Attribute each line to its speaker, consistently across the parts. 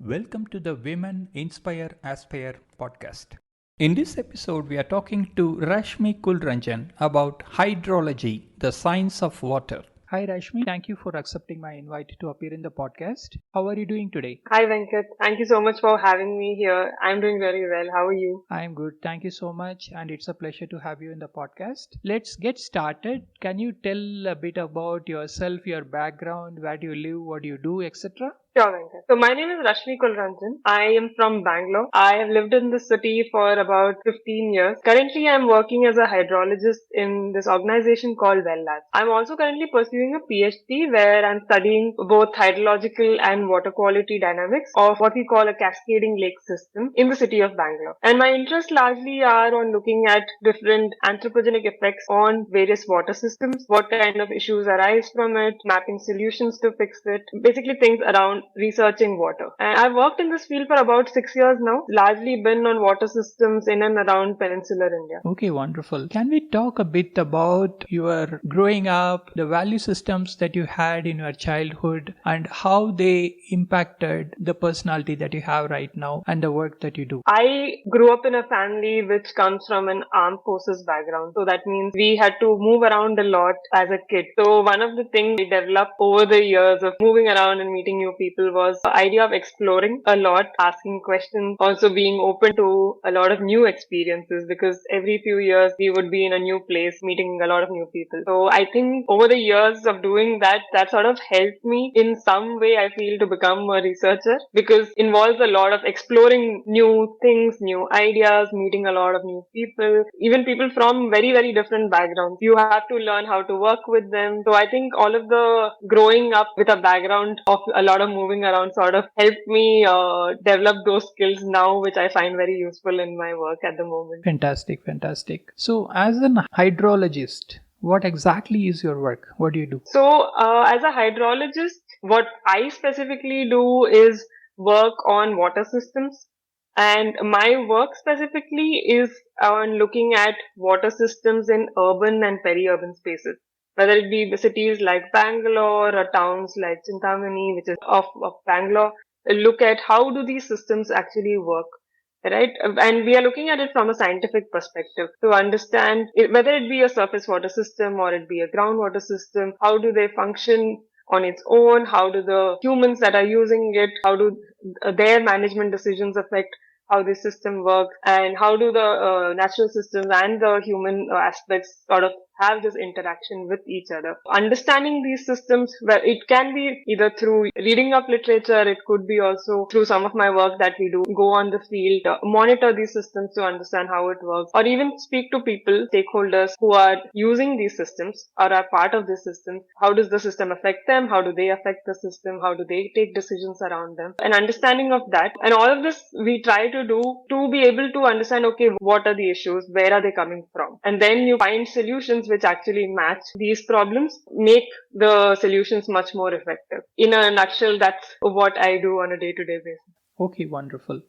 Speaker 1: Welcome to the Women Inspire Aspire podcast. In this episode, we are talking to Rashmi Kulranjan about hydrology, the science of water. Hi Rashmi, thank you for accepting my invite to appear in the podcast. How are you doing today?
Speaker 2: Hi Venkat, thank you so much for having me here. I'm doing very well. How are you?
Speaker 1: I am good. Thank you so much, and it's a pleasure to have you in the podcast. Let's get started. Can you tell a bit about yourself, your background, where do you live, what do you do, etc.?
Speaker 2: Sure, Venkat. So my name is Rashmi Kulranjan. I am from Bangalore. I have lived in the city for about 15 years. Currently, I'm working as a hydrologist in this organization called Well Labs. I'm also currently pursuing a PhD where I'm studying both hydrological and water quality dynamics of what we call a cascading lake system in the city of Bangalore. And my interests largely are on looking at different anthropogenic effects on various water systems, what kind of issues arise from it, mapping solutions to fix it, basically things around researching water. And I've worked in this field for about 6 years now, largely been on water systems in and around peninsular India.
Speaker 1: Okay, wonderful. Can we talk a bit about your growing up, the value systems that you had in your childhood, and how they impacted the personality that you have right now and the work that you do?
Speaker 2: I grew up in a family which comes from an armed forces background. So that means we had to move around a lot as a kid. So one of the things we developed over the years of moving around and meeting new people was the idea of exploring a lot, asking questions, also being open to a lot of new experiences because every few years we would be in a new place, meeting a lot of new people. So I think over the years of doing that, that sort of helped me in some way, I feel, to become a researcher because involves a lot of exploring new things, new ideas, meeting a lot of new people, even people from very, very different backgrounds. You have to learn how to work with them. So I think all of the growing up with a background of a lot of moving around sort of helped me develop those skills now, which I find very useful in my work at the moment.
Speaker 1: Fantastic, fantastic. So, as an hydrologist, what exactly is your work? What do you do?
Speaker 2: So, as a hydrologist, what I specifically do is work on water systems. And my work specifically is on looking at water systems in urban and peri-urban spaces, whether it be the cities like Bangalore or towns like Chintamani, which is of Bangalore. Look at how do these systems actually work, right? And we are looking at it from a scientific perspective to understand whether it be a surface water system or it be a groundwater system, how do they function on its own? How do the humans that are using it, how do their management decisions affect how this system works, and how do the natural systems and the human aspects sort of have this interaction with each other. Understanding these systems, well, it can be either through reading up literature, it could be also through some of my work that we do, go on the field, monitor these systems to understand how it works, or even speak to people, stakeholders who are using these systems or are part of this system. How does the system affect them? How do they affect the system? How do they take decisions around them? An understanding of that. And all of this we try to do to be able to understand, okay, what are the issues? Where are they coming from? And then you find solutions which actually match these problems, make the solutions much more effective. In a nutshell, that's what I do on a day-to-day basis.
Speaker 1: Okay, wonderful.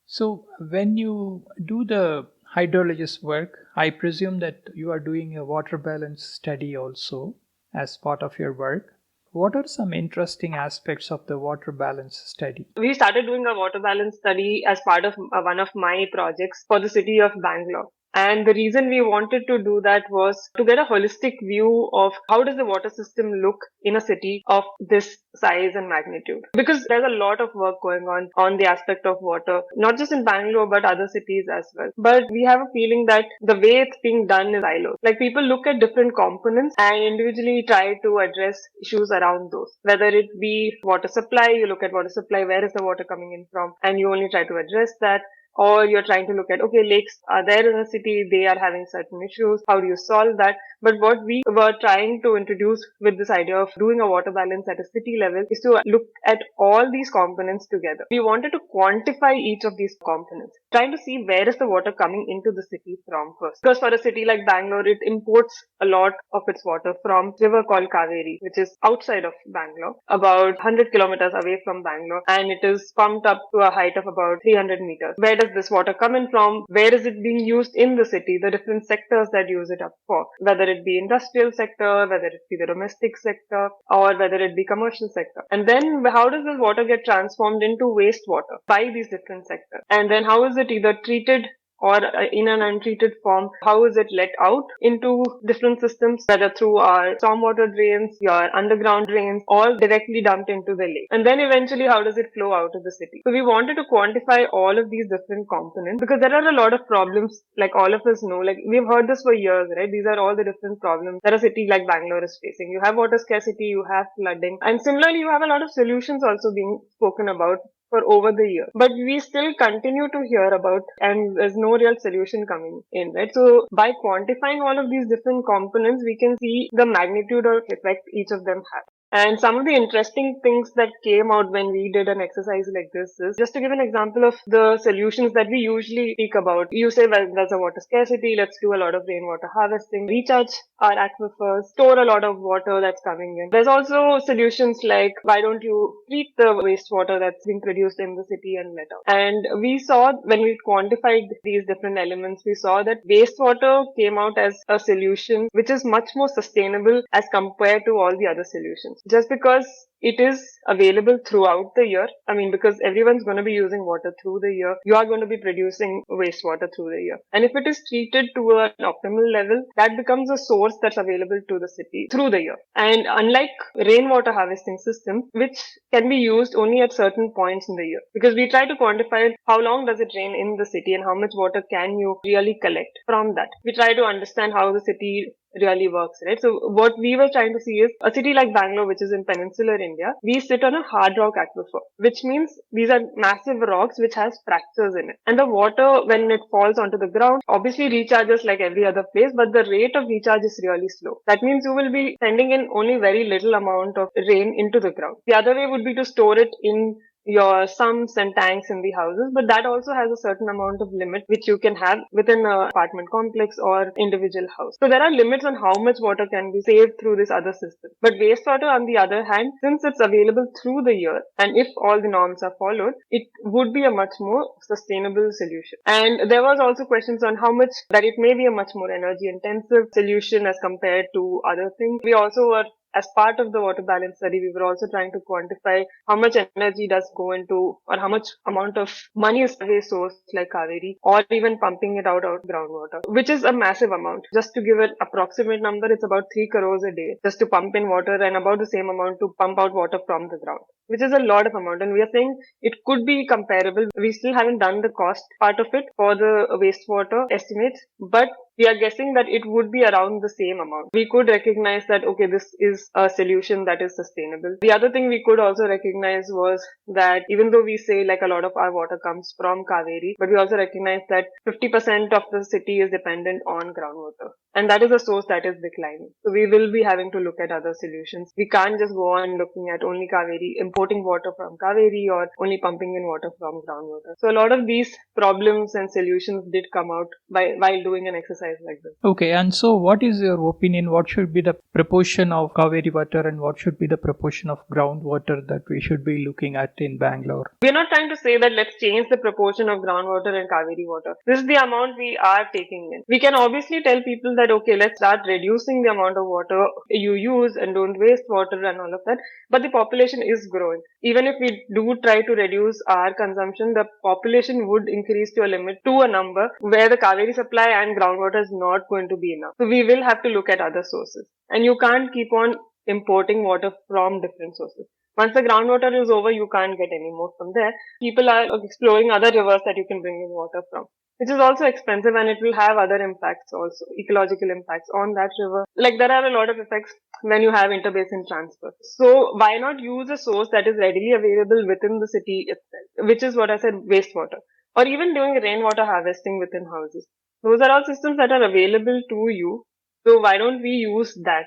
Speaker 1: So, when you do the hydrologist work, I presume that you are doing a water balance study also as part of your work. What are some interesting aspects of the water balance study?
Speaker 2: We started doing a water balance study as part of one of my projects for the city of Bangalore. And the reason we wanted to do that was to get a holistic view of how does the water system look in a city of this size and magnitude. Because there's a lot of work going on the aspect of water, not just in Bangalore, but other cities as well. But we have a feeling that the way it's being done is siloed. Like people look at different components and individually try to address issues around those. Whether it be water supply, you look at water supply, where is the water coming in from, and you only try to address that. Or you're trying to look at, okay, lakes are there in a city, they are having certain issues, how do you solve that? But what we were trying to introduce with this idea of doing a water balance at a city level is to look at all these components together. We wanted to quantify each of these components, trying to see where is the water coming into the city from first. Because for a city like Bangalore, it imports a lot of its water from a river called Cauvery, which is outside of Bangalore, about 100 kilometers away from Bangalore, and it is pumped up to a height of about 300 meters. Where does is this water coming from, where is it being used in the city, the different sectors that use it up for, whether it be industrial sector, whether it be the domestic sector, or whether it be commercial sector. And then how does this water get transformed into wastewater by these different sectors? And then how is it either treated or in an untreated form, how is it let out into different systems, whether through our stormwater drains, your underground drains, or directly dumped into the lake. And then eventually, how does it flow out of the city? So we wanted to quantify all of these different components because there are a lot of problems, like all of us know, like we've heard this for years, right? These are all the different problems that a city like Bangalore is facing. You have water scarcity, you have flooding, and similarly, you have a lot of solutions also being spoken about for over the year. But we still continue to hear about, and there's no real solution coming in, right? So by quantifying all of these different components, we can see the magnitude of effect each of them have. And some of the interesting things that came out when we did an exercise like this is, just to give an example of the solutions that we usually speak about. You say, well, there's a water scarcity, let's do a lot of rainwater harvesting, recharge our aquifers, store a lot of water that's coming in. There's also solutions like, why don't you treat the wastewater that's being produced in the city and let out? And we saw when we quantified these different elements, we saw that wastewater came out as a solution which is much more sustainable as compared to all the other solutions. Just because it is available throughout the year. I mean, because everyone's going to be using water through the year. You are going to be producing wastewater through the year. And if it is treated to an optimal level, that becomes a source that's available to the city through the year. And unlike rainwater harvesting systems, which can be used only at certain points in the year, because we try to quantify how long does it rain in the city and how much water can you really collect from that. We try to understand how the city really works, right? So what we were trying to see is a city like Bangalore, which is in peninsular India, we sit on a hard rock aquifer, which means these are massive rocks which has fractures in it. And the water, when it falls onto the ground, obviously recharges like every other place, but the rate of recharge is really slow. That means you will be sending in only very little amount of rain into the ground. The other way would be to store it in your sumps and tanks in the houses, but that also has a certain amount of limit which you can have within an apartment complex or individual house. So there are limits on how much water can be saved through this other system. But wastewater, on the other hand, since it's available through the year, and if all the norms are followed, it would be a much more sustainable solution. And there was also questions on how much that it may be a much more energy intensive solution as compared to other things. We also were, as part of the water balance study, we were also trying to quantify how much energy does go into, or how much amount of money is sourced like Cauvery, or even pumping it out of groundwater, which is a massive amount. Just to give an approximate number, it's about 3 crores a day just to pump in water, and about the same amount to pump out water from the ground, which is a lot of amount. And we are saying it could be comparable. We still haven't done the cost part of it for the wastewater estimates, but we are guessing that it would be around the same amount. We could recognize that, okay, this is a solution that is sustainable. The other thing we could also recognize was that even though we say like a lot of our water comes from Cauvery, but we also recognize that 50% of the city is dependent on groundwater. And that is a source that is declining. So we will be having to look at other solutions. We can't just go on looking at only Cauvery, importing water from Cauvery, or only pumping in water from groundwater. So a lot of these problems and solutions did come out while doing an exercise like this.
Speaker 1: Okay, and so what is your opinion? What should be the proportion of Cauvery water and what should be the proportion of groundwater that we should be looking at in Bangalore?
Speaker 2: We're not trying to say that let's change the proportion of groundwater and Cauvery water. This is the amount we are taking in. We can obviously tell people that, okay, let's start reducing the amount of water you use and don't waste water and all of that. But the population is growing. Even if we do try to reduce our consumption, the population would increase to a limit, to a number where the Cauvery supply and groundwater is not going to be enough. So we will have to look at other sources. And you can't keep on importing water from different sources. Once the groundwater is over, you can't get any more from there. People are exploring other rivers that you can bring in water from, which is also expensive, and it will have other impacts also, ecological impacts on that river. Like there are a lot of effects when you have interbasin transfer. So why not use a source that is readily available within the city itself, which is what I said, wastewater, or even doing rainwater harvesting within houses. Those are all systems that are available to you. So why don't we use that?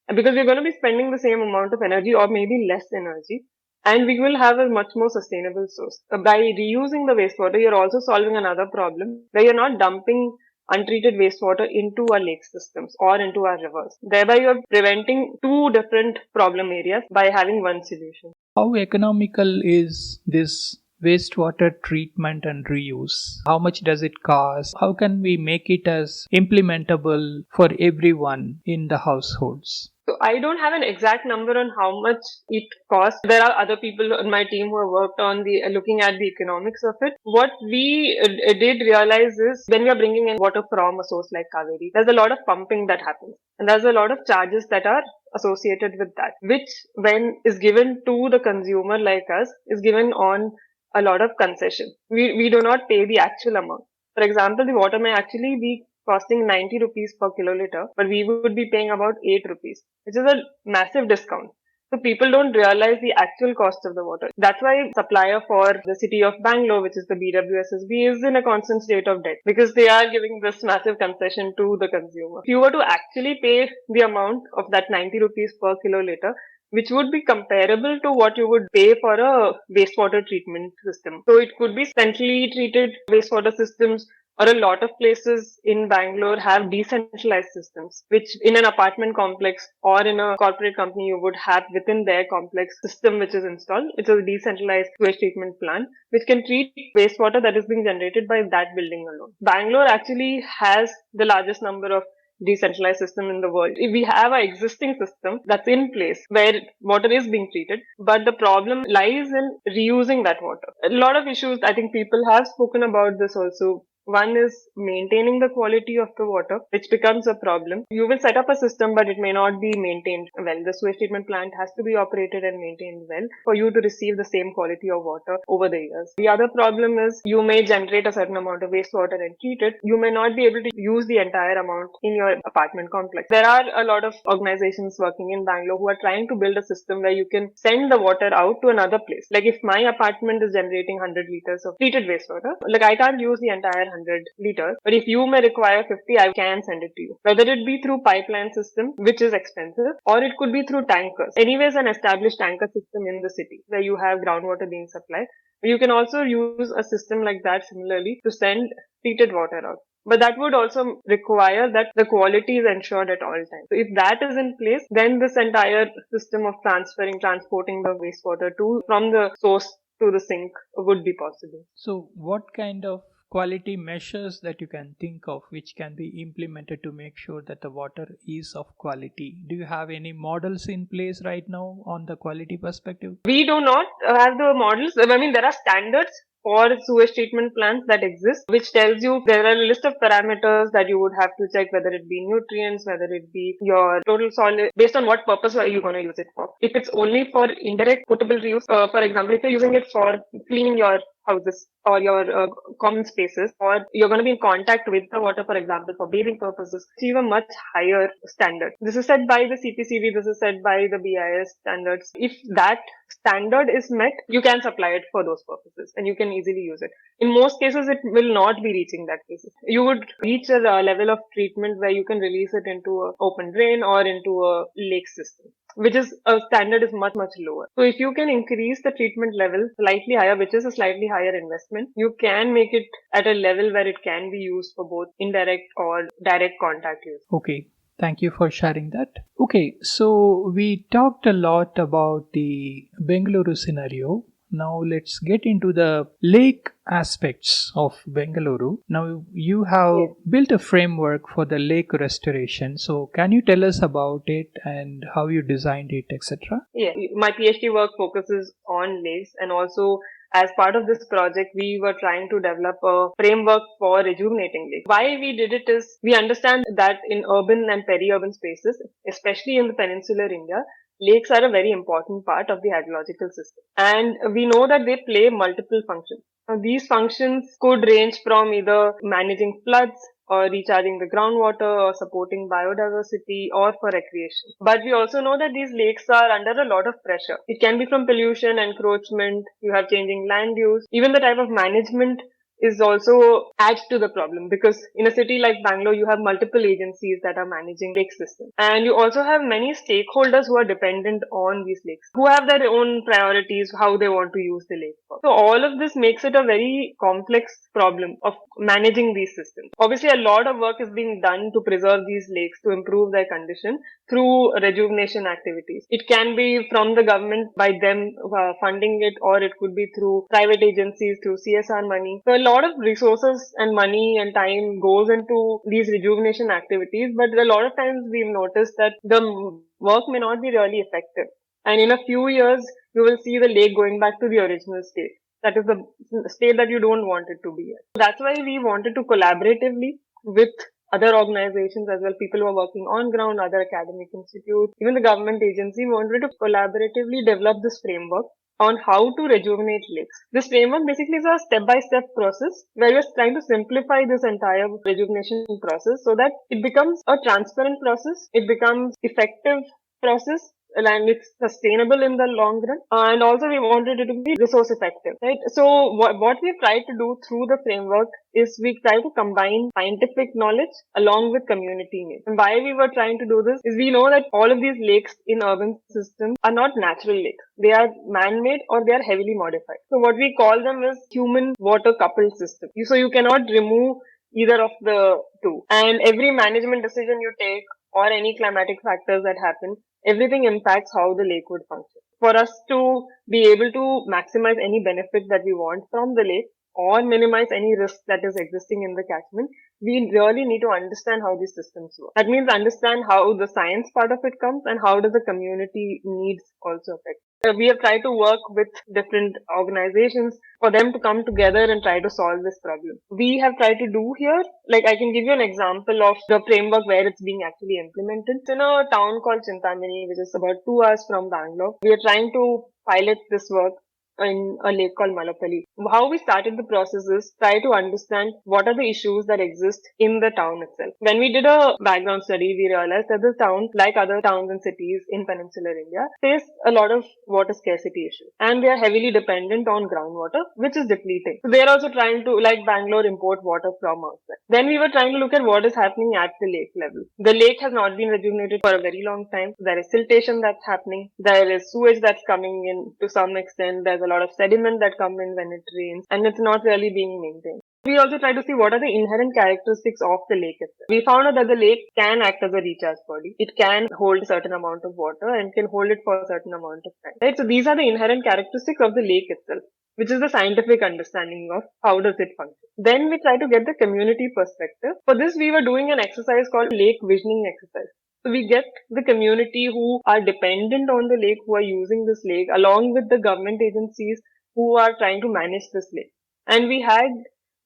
Speaker 2: Because we're going to be spending the same amount of energy or maybe less energy, and we will have a much more sustainable source. By reusing the wastewater, you're also solving another problem where you're not dumping untreated wastewater into our lake systems or into our rivers. Thereby, you're preventing two different problem areas by having one solution.
Speaker 1: How economical is this wastewater treatment and reuse? How much does it cost? How can we make it as implementable for everyone in the households?
Speaker 2: So I don't have an exact number on how much it costs. There are other people on my team who have worked on the looking at the economics of it. What we did realize is when we are bringing in water from a source like Cauvery, there's a lot of pumping that happens, and there's a lot of charges that are associated with that, which when is given to the consumer like us is given on a lot of concession. We do not pay the actual amount. For example, the water may actually be costing 90 rupees per kiloliter, but we would be paying about 8 rupees, which is a massive discount. So people don't realize the actual cost of the water. That's why supplier for the city of Bangalore, which is the BWSSB, is in a constant state of debt because they are giving this massive concession to the consumer. If you were to actually pay the amount of that 90 rupees per kiloliter, which would be comparable to what you would pay for a wastewater treatment system. So it could be centrally treated wastewater systems, or a lot of places in Bangalore have decentralized systems, which in an apartment complex or in a corporate company you would have within their complex system which is installed. It's a decentralized waste treatment plant which can treat wastewater that is being generated by that building alone. Bangalore actually has the largest number of decentralized system in the world. If we have an existing system that's in place where water is being treated, but the problem lies in reusing that water. A lot of issues, I think people have spoken about this also. One is maintaining the quality of the water, which becomes a problem. You will set up a system, but it may not be maintained well. The sewage treatment plant has to be operated and maintained well for you to receive the same quality of water over the years. The other problem is you may generate a certain amount of wastewater and treat it. You may not be able to use the entire amount in your apartment complex. There are a lot of organizations working in Bangalore who are trying to build a system where you can send the water out to another place. Like if my apartment is generating 100 liters of treated wastewater, like I can't use the entire 100 liters, but if you may require 50, I can send it to you. Whether it be through pipeline system, which is expensive, or it could be through tankers. Anyways, an established tanker system in the city where you have groundwater being supplied. You can also use a system like that similarly to send treated water out. But that would also require that the quality is ensured at all times. So if that is in place, then this entire system of transporting the wastewater from the source to the sink would be possible.
Speaker 1: So, what kind of quality measures that you can think of which can be implemented to make sure that the water is of quality? Do you have any models in place right now on the quality perspective?
Speaker 2: We do not have the models. I mean, there are standards for sewage treatment plants that exist, which tells you there are a list of parameters that you would have to check, whether it be nutrients, whether it be your total soil, based on what purpose are you going to use it for. If it's only for indirect potable reuse, for example, if you're using it for cleaning your houses or your common spaces, or you're going to be in contact with the water, for example, for bathing purposes, achieve a much higher standard. This is set by the CPCB, this is set by the BIS standards. If that standard is met, you can supply it for those purposes and you can easily use it. In most cases, it will not be reaching that cases. You would reach a level of treatment where you can release it into an open drain or into a lake system, which is a standard is much lower. So if you can increase the treatment level slightly higher, which is a slightly higher investment, you can make it at a level where it can be used for both indirect or direct contact use.
Speaker 1: Okay. Thank you for sharing that. Okay, so we talked a lot about the Bengaluru scenario. Now let's get into the lake aspects of Bengaluru. Now you have built a framework for the lake restoration. So can you tell us about it and how you designed it, etc.?
Speaker 2: Yeah, my PhD work focuses on lakes, and also as part of this project, we were trying to develop a framework for rejuvenating lakes. Why we did it is we understand that in urban and peri-urban spaces, especially in the peninsular India, lakes are a very important part of the hydrological system. And we know that they play multiple functions. Now, these functions could range from either managing floods, or recharging the groundwater, or supporting biodiversity, or for recreation. But we also know that these lakes are under a lot of pressure. It can be from pollution, encroachment, you have changing land use, even the type of management is also adds to the problem, because in a city like Bangalore, you have multiple agencies that are managing lake systems, and you also have many stakeholders who are dependent on these lakes, who have their own priorities, how they want to use the lake for. So all of this makes it a very complex problem of managing these systems. Obviously, a lot of work is being done to preserve these lakes, to improve their condition through rejuvenation activities. It can be from the government by them funding it, or it could be through private agencies, through CSR money. So a lot of resources and money and time goes into these rejuvenation activities, but a lot of times we've noticed that the work may not be really effective. And in a few years, you will see the lake going back to the original state. That is the state that you don't want it to be at. That's why we wanted to collaboratively with other organizations as well, people who are working on ground, other academic institutes, even the government agency, we wanted to collaboratively develop this framework on how to rejuvenate lakes. This framework basically is a step-by-step process where we're trying to simplify this entire rejuvenation process so that it becomes a transparent process, it becomes effective process, and it's sustainable in the long run. And also we wanted it to be resource effective, right? So what we've tried to do through the framework is we try to combine scientific knowledge along with community needs. And why we were trying to do this is we know that all of these lakes in urban systems are not natural lakes. They are man-made or they are heavily modified. So what we call them is human water coupled system. So you cannot remove either of the two. And every management decision you take or any climatic factors that happen, everything impacts how the lake would function. For us to be able to maximize any benefit that we want from the lake or minimize any risk that is existing in the catchment, we really need to understand how these systems work. That means understand how the science part of it comes and how does the community needs also affect. We have tried to work with different organizations for them to come together and try to solve this problem. We have tried to do here, like I can give you an example of the framework where it's being actually implemented. It's in a town called Chintamani, which is about 2 hours from Bangalore. We are trying to pilot this work in a lake called Malapalli. How we started the process is try to understand what are the issues that exist in the town itself. When we did a background study, we realized that the town, like other towns and cities in peninsular India, face a lot of water scarcity issues. And they are heavily dependent on groundwater, which is depleting. So they are also trying to, like Bangalore, import water from outside. Then we were trying to look at what is happening at the lake level. The lake has not been rejuvenated for a very long time. There is siltation that's happening. There is sewage that's coming in to some extent. There's a lot of sediment that come in when it rains, and it's not really being maintained. We also try to see what are the inherent characteristics of the lake itself. We found out that the lake can act as a recharge body. It can hold a certain amount of water and can hold it for a certain amount of time. Right? So these are the inherent characteristics of the lake itself, which is the scientific understanding of how does it function. Then we try to get the community perspective. For this, we were doing an exercise called lake visioning exercise. So we get the community who are dependent on the lake, who are using this lake, along with the government agencies who are trying to manage this lake. And we had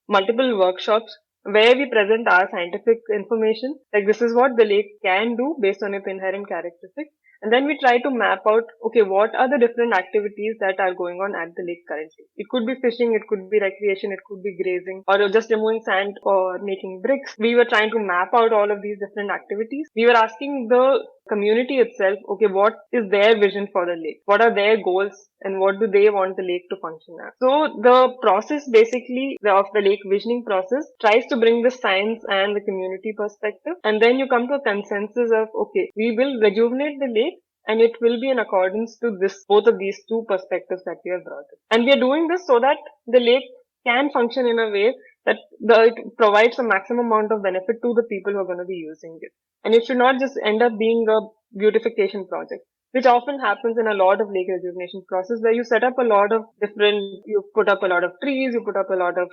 Speaker 2: multiple workshops where we present our scientific information, like this is what the lake can do based on its inherent characteristics. And then we try to map out, okay, what are the different activities that are going on at the lake currently? It could be fishing, it could be recreation, it could be grazing, or just removing sand or making bricks. We were trying to map out all of these different activities. We were asking the community itself, okay, what is their vision for the lake? What are their goals and what do they want the lake to function as? So the process basically of the lake visioning process tries to bring the science and the community perspective, and then you come to a consensus of, okay, we will rejuvenate the lake and it will be in accordance to this, both of these two perspectives that we have brought in. And we are doing this so that the lake can function in a way that it provides a maximum amount of benefit to the people who are going to be using it. And it should not just end up being a beautification project, which often happens in a lot of lake rejuvenation process, where you set up a lot of different, you put up a lot of trees, you put up a lot of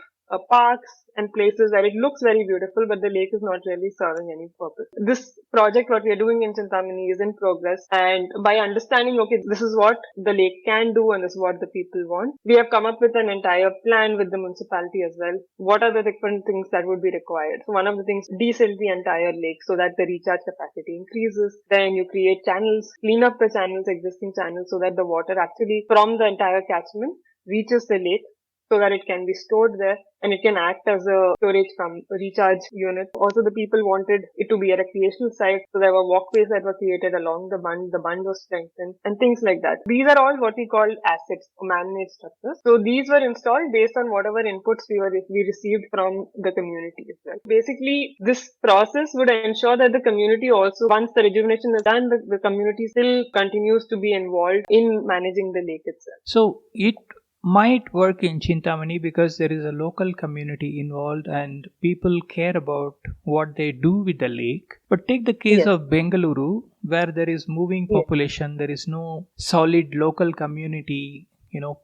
Speaker 2: parks and places where it looks very beautiful, but the lake is not really serving any purpose. This project, what we are doing in Chintamani, is in progress, and by understanding, okay, this is what the lake can do and this is what the people want, we have come up with an entire plan with the municipality as well. What are the different things that would be required? So one of the things, desilt the entire lake so that the recharge capacity increases. Then you create channels, clean up the channels, existing channels, so that the water actually from the entire catchment reaches the lake so that it can be stored there and it can act as a storage from recharge unit. Also, the people wanted it to be a recreational site, so there were walkways that were created along the bund. The bund was strengthened and things like that. These are all what we call assets or man-made structures. So these were installed based on whatever inputs we received from the community as well. Basically, this process would ensure that the community also, once the rejuvenation is done, the community still continues to be involved in managing the lake itself.
Speaker 1: So it might work in Chintamani because there is a local community involved and people care about what they do with the lake. But take the case
Speaker 2: Yes.
Speaker 1: of Bengaluru, where there is moving
Speaker 2: Yes.
Speaker 1: population, there is no solid local community.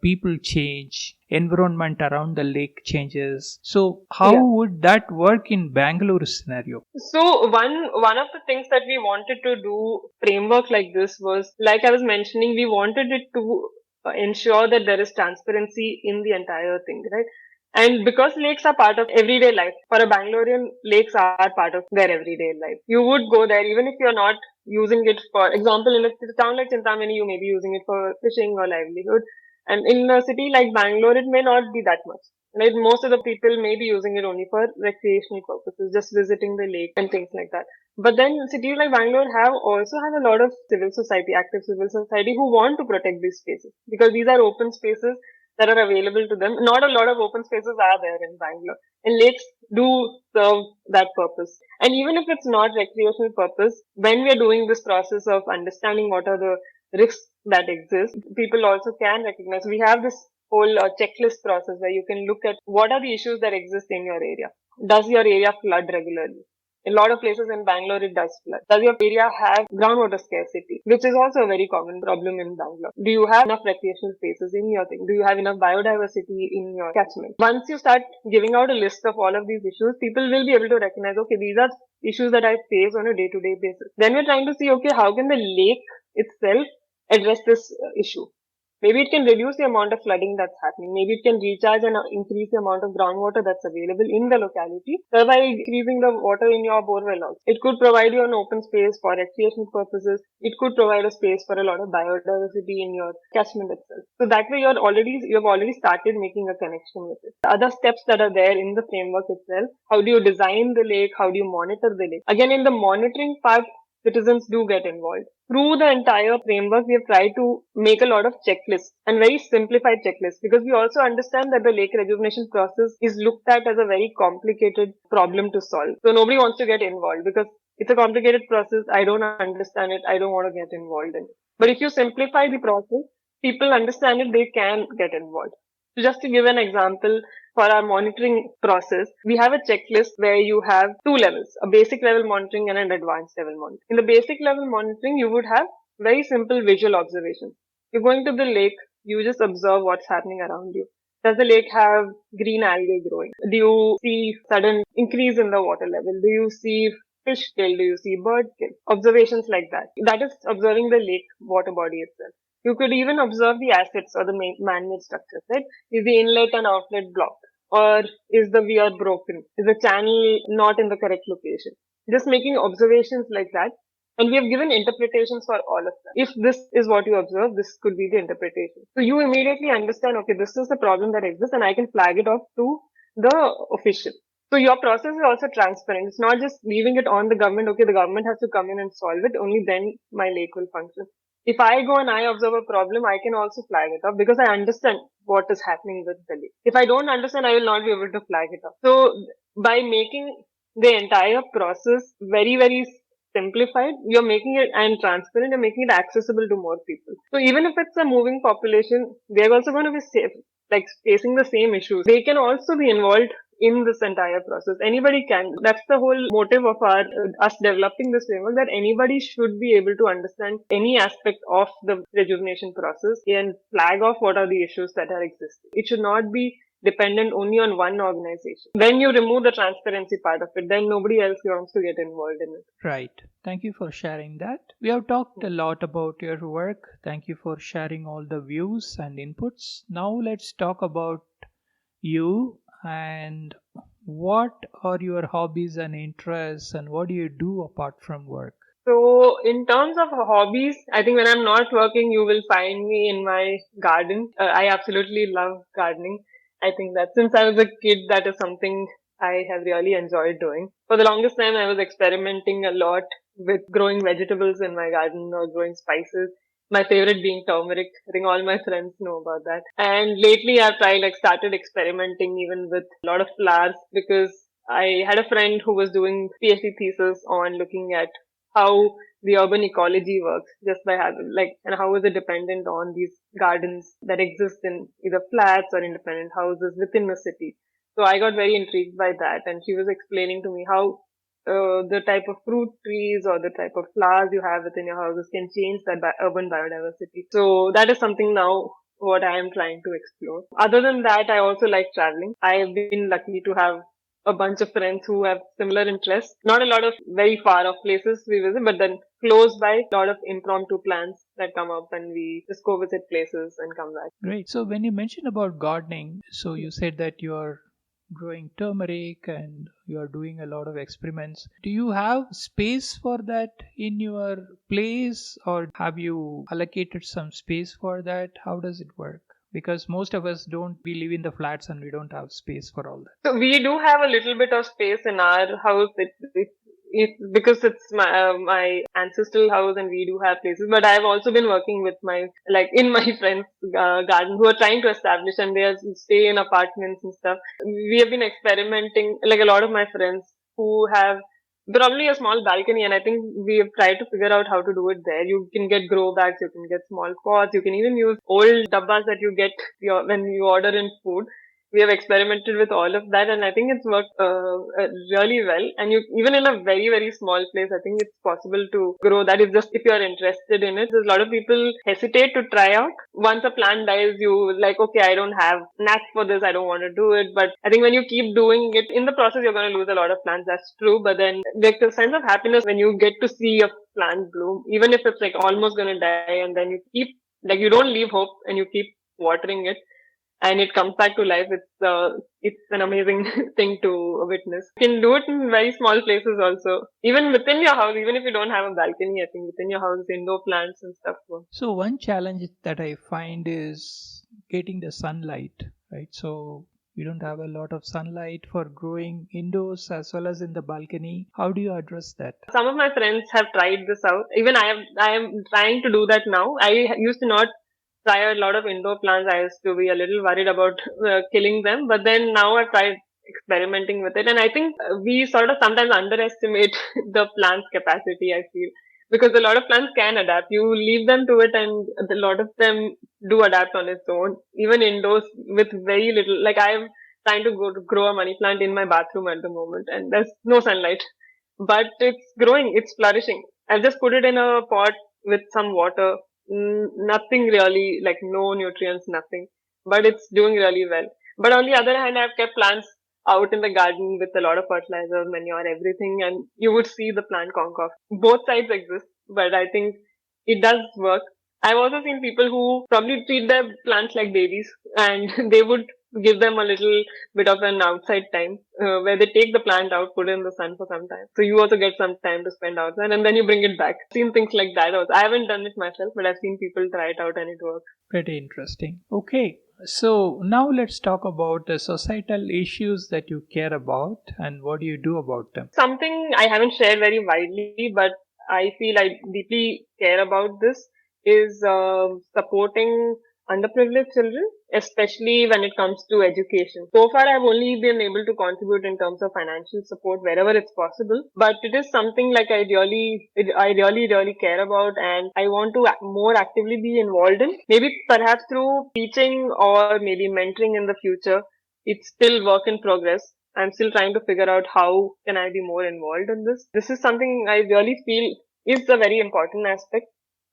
Speaker 1: People change, environment around the lake changes. So how
Speaker 2: Yeah.
Speaker 1: would that work in Bangalore scenario?
Speaker 2: So one of the things that we wanted to do framework like this was, like I was mentioning, we wanted it to ensure that there is transparency in the entire thing, right? And because lakes are part of everyday life, for a Bangalorean, lakes are part of their everyday life. You would go there even if you're not using it. For example, in a town like Chintamani, you may be using it for fishing or livelihood. And in a city like Bangalore, it may not be that much. Like most of the people may be using it only for recreational purposes, just visiting the lake and things like that. But then cities like Bangalore also have a lot of active civil society who want to protect these spaces because these are open spaces that are available to them. Not a lot of open spaces are there in Bangalore, and lakes do serve that purpose. And even if it's not recreational purpose, when we are doing this process of understanding what are the risks that exist, people also can recognize. We have this whole checklist process where you can look at what are the issues that exist in your area. Does your area flood regularly? In a lot of places in Bangalore, it does flood. Does your area have groundwater scarcity, which is also a very common problem in Bangalore? Do you have enough recreational spaces in your thing? Do you have enough biodiversity in your catchment? Once you start giving out a list of all of these issues, people will be able to recognize, okay, these are issues that I face on a day-to-day basis. Then we're trying to see, okay, how can the lake itself address this issue? Maybe it can reduce the amount of flooding that's happening. Maybe it can recharge and increase the amount of groundwater that's available in the locality, thereby increasing the water in your borewell also. It could provide you an open space for recreational purposes. It could provide a space for a lot of biodiversity in your catchment itself. So that way you've already started making a connection with it. The other steps that are there in the framework itself, how do you design the lake? How do you monitor the lake? Again, in the monitoring part, citizens do get involved. Through the entire framework, we have tried to make a lot of checklists and very simplified checklists because we also understand that the lake rejuvenation process is looked at as a very complicated problem to solve. So nobody wants to get involved because it's a complicated process. I don't understand it. I don't want to get involved in it. But if you simplify the process, people understand it, they can get involved. So just to give an example, for our monitoring process, we have a checklist where you have two levels, a basic level monitoring and an advanced level monitoring. In the basic level monitoring, you would have very simple visual observations. You're going to the lake, you just observe what's happening around you. Does the lake have green algae growing? Do you see sudden increase in the water level? Do you see fish kill? Do you see bird kill? Observations like that. That is observing the lake water body itself. You could even observe the assets or the man-made structures, right? Is the inlet and outlet blocked? Or is the weir broken? Is the channel not in the correct location? Just making observations like that. And we have given interpretations for all of them. If this is what you observe, this could be the interpretation. So you immediately understand, okay, this is the problem that exists and I can flag it off to the official. So your process is also transparent. It's not just leaving it on the government. Okay, the government has to come in and solve it. Only then my lake will function. If I go and I observe a problem, I can also flag it up because I understand what is happening with the lake. If I don't understand, I will not be able to flag it up. So by making the entire process very, very simplified, you're making it and transparent, you're making it accessible to more people. So even if it's a moving population, they're also going to be safe, like facing the same issues. They can also be involved in this entire process. Anybody can. That's the whole motive of us developing this framework, that anybody should be able to understand any aspect of the rejuvenation process and flag off what are the issues that are existing. It should not be dependent only on one organization. When you remove the transparency part of it, then nobody else wants to get involved in it.
Speaker 1: Right. Thank you for sharing that. We have talked a lot about your work. Thank you for sharing all the views and inputs. Now let's talk about you and what are your hobbies and interests and what do you do apart from work?
Speaker 2: So, in terms of hobbies, I think when I'm not working, you will find me in my garden. I absolutely love gardening. I think that since I was a kid, that is something I have really enjoyed doing. For the longest time, I was experimenting a lot with growing vegetables in my garden or growing spices. My favorite being turmeric. I think all my friends know about that. And lately, I've started experimenting even with a lot of flowers because I had a friend who was doing PhD thesis on looking at how the urban ecology works just by having and how is it dependent on these gardens that exist in either flats or independent houses within the city. So I got very intrigued by that, and she was explaining to me how the type of fruit trees or the type of flowers you have within your houses can change that urban biodiversity. So that is something now what I am trying to explore. Other than that, I also like traveling. I have been lucky to have a bunch of friends who have similar interests. Not a lot of very far off places we visit, but then close by, a lot of impromptu plans that come up and we just go visit places and come back.
Speaker 1: Great. So when you mentioned about gardening, so you said that you are growing turmeric and you are doing a lot of experiments. Do you have space for that in your place, or have you allocated some space for that? How does it work? Because most of us don't, we live in the flats and we don't have space for all that.
Speaker 2: So we do have a little bit of space in our house. It's because it's my ancestral house and we do have places. But I've also been working with in my friends' garden who are trying to establish and they stay in apartments and stuff. We have been experimenting, like a lot of my friends who have probably a small balcony, and I think we have tried to figure out how to do it there. You can get grow bags, you can get small pots, you can even use old dabbas that you get when you order in food. We have experimented with all of that, and I think it's worked really well. And you, even in a very very small place, I think it's possible to grow that. If just if you are interested in it, there's a lot of people hesitate to try out. Once a plant dies, you like, okay, I don't have knack for this, I don't want to do it. But I think when you keep doing it, in the process, you're going to lose a lot of plants. That's true. But then there's a sense of happiness when you get to see a plant bloom, even if it's like almost going to die, and then you keep you don't leave hope and you keep watering it and it comes back to life. It's an amazing thing to witness. You can do it in very small places also, even within your house. Even if you don't have a balcony, I think within your house, indoor plants and stuff work.
Speaker 1: So one challenge that I find is getting the sunlight, right? So you don't have a lot of sunlight for growing indoors as well as in the balcony. How do you address that?
Speaker 2: Some of my friends have tried this out. Even I am trying to do that now. I used to not try a lot of indoor plants. I used to be a little worried about killing them, but then now I've tried experimenting with it, and I think we sort of sometimes underestimate the plant's capacity. I feel because a lot of plants can adapt. You leave them to it, and a lot of them do adapt on its own, even indoors with very little. Like I'm trying to go to grow a money plant in my bathroom at the moment, and there's no sunlight, but it's growing, it's flourishing. I've just put it in a pot with some water. Nothing really, like no nutrients, nothing, but it's doing really well. But on the other hand, I've kept plants out in the garden with a lot of fertilizer, manure, everything, and you would see the plant conk off. Both sides exist, but I think it does work. I've also seen people who probably treat their plants like babies, and they would give them a little bit of an outside time where they take the plant out, put it in the sun for some time. So you also get some time to spend outside, and then you bring it back. I've seen things like that also. I haven't done it myself, but I've seen people try it out and it works.
Speaker 1: Pretty interesting. Okay, so now let's talk about the societal issues that you care about and what do you do about them.
Speaker 2: Something I haven't shared very widely, but I feel I deeply care about this is supporting underprivileged children, especially when it comes to education. So far, I've only been able to contribute in terms of financial support wherever it's possible, but it is something like I really care about, and I want to more actively be involved in. Maybe perhaps through teaching or maybe mentoring in the future. It's still work in progress. I'm still trying to figure out how can I be more involved in this. This is something I really feel is a very important aspect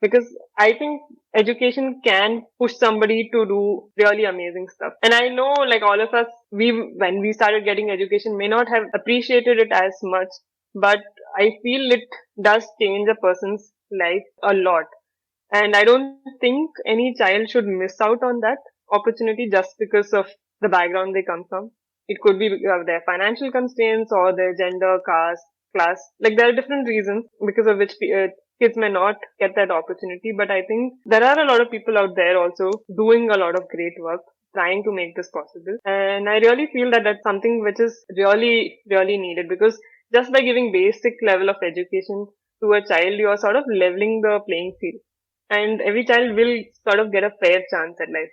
Speaker 2: because I think education can push somebody to do really amazing stuff. And I know like all of us, when we started getting education may not have appreciated it as much, but I feel it does change a person's life a lot. And I don't think any child should miss out on that opportunity just because of the background they come from. It could be their financial constraints or their gender, caste, class. Like there are different reasons because of which kids may not get that opportunity. But I think there are a lot of people out there also doing a lot of great work. trying to make this possible. And I really feel that that's something which is really, really needed, because just by giving basic level of education to a child, you are sort of leveling the playing field, and every child will sort of get a fair chance at life,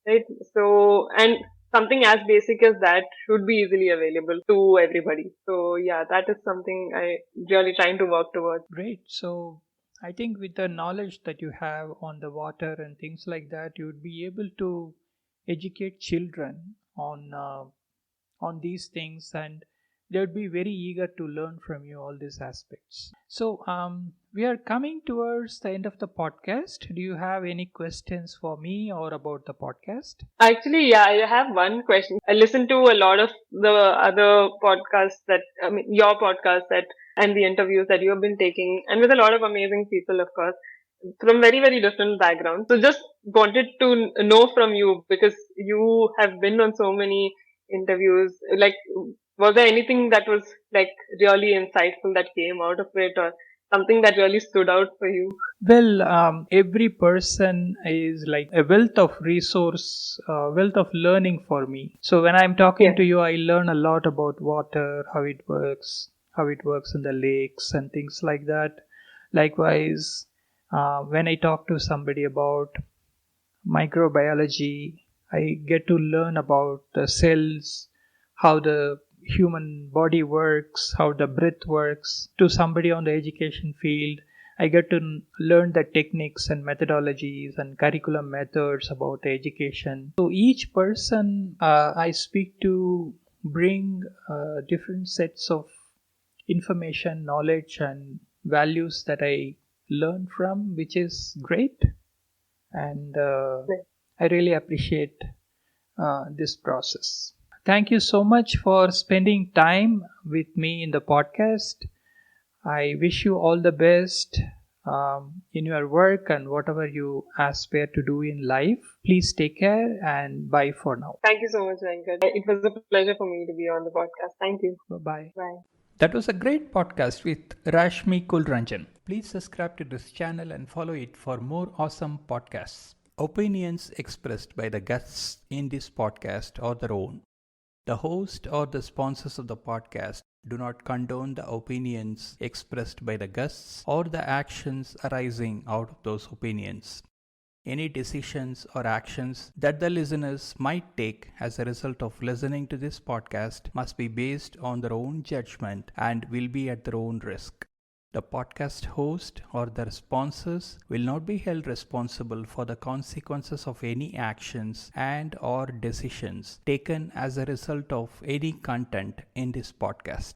Speaker 2: right? So, and something as basic as that should be easily available to everybody. So yeah, that is something I really trying to work towards.
Speaker 1: Great. So I think with the knowledge that you have on the water and things like that, you would be able to educate children on these things, and they would be very eager to learn from you all these aspects. So we are coming towards the end of the podcast. Do you have any questions for me or about the podcast?
Speaker 2: Actually, yeah, I have one question. I listen to a lot of the other podcasts that, I mean, your podcast that, and the interviews that you have been taking, and with a lot of amazing people, of course, from very, very different backgrounds. So just wanted to know from you, because you have been on so many interviews, like, was there anything that was like really insightful that came out of it, or something that really stood out for you?
Speaker 1: Well, every person is like a wealth of resource, wealth of learning for me. So when I'm talking
Speaker 2: Yes.
Speaker 1: to you, I learn a lot about water, how it works in the lakes and things like that. Likewise, when I talk to somebody about microbiology, I get to learn about the cells, how the human body works, how the breath works. To somebody on the education field, I get to learn the techniques and methodologies and curriculum methods about the education. So each person I speak to bring different sets of information, knowledge, and values that I learn from, which is great. And I really appreciate this process. Thank you so much for spending time with me in the podcast. I wish you all the best in your work and whatever you aspire to do in life. Please take care and bye for now.
Speaker 2: Thank you so much, Venkat. It was a pleasure for me to be on the podcast. Thank you.
Speaker 1: Bye bye.
Speaker 2: Bye.
Speaker 1: That was a great podcast with Rashmi Kulranjan. Please subscribe to this channel and follow it for more awesome podcasts. Opinions expressed by the guests in this podcast are their own. The host or the sponsors of the podcast do not condone the opinions expressed by the guests or the actions arising out of those opinions. Any decisions or actions that the listeners might take as a result of listening to this podcast must be based on their own judgment and will be at their own risk. The podcast host or their sponsors will not be held responsible for the consequences of any actions and or decisions taken as a result of any content in this podcast.